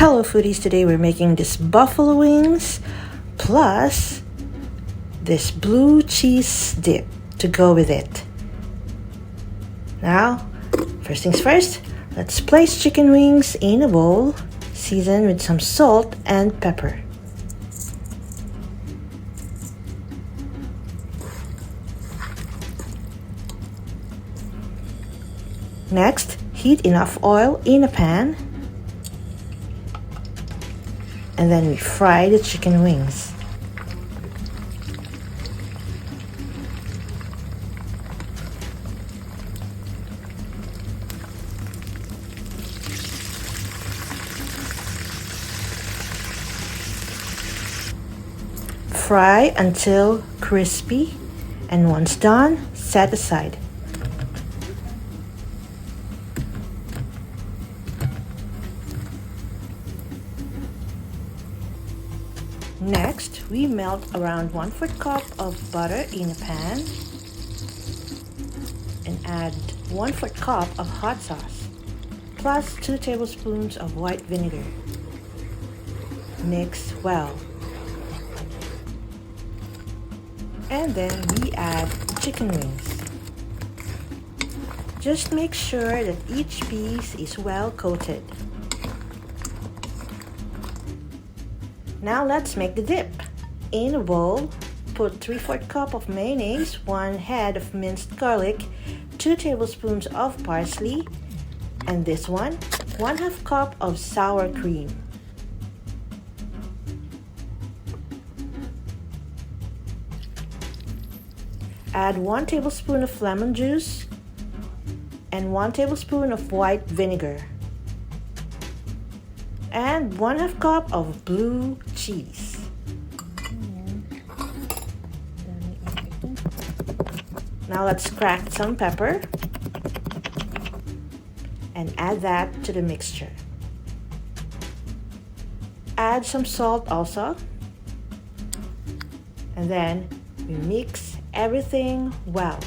Hello foodies, today we're making this buffalo wings plus this blue cheese dip to go with it. Now, first things first, let's place chicken wings in a bowl, season with some salt and pepper. Next, heat enough oil in a pan, and then we fry the chicken wings. Fry until crispy, and once done, set aside. Next, we melt around 1/4 cup of butter in a pan and add 1/4 cup of hot sauce plus 2 tablespoons of white vinegar. Mix well. And then we add chicken wings. Just make sure that each piece is well coated. Now let's make the dip. In a bowl, put 3/4 cup of mayonnaise, 1 head of minced garlic, 2 tablespoons of parsley, and this one, 1/2 cup of sour cream. Add 1 tablespoon of lemon juice and 1 tablespoon of white vinegar. And 1/2 cup of blue cheese. Now let's crack some pepper and add that to the mixture. Add some salt also, and then we mix everything well.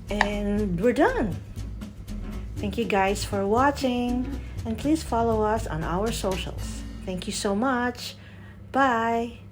And we're done. Thank you guys for watching, and please follow us on our socials. Thank you so much. Bye.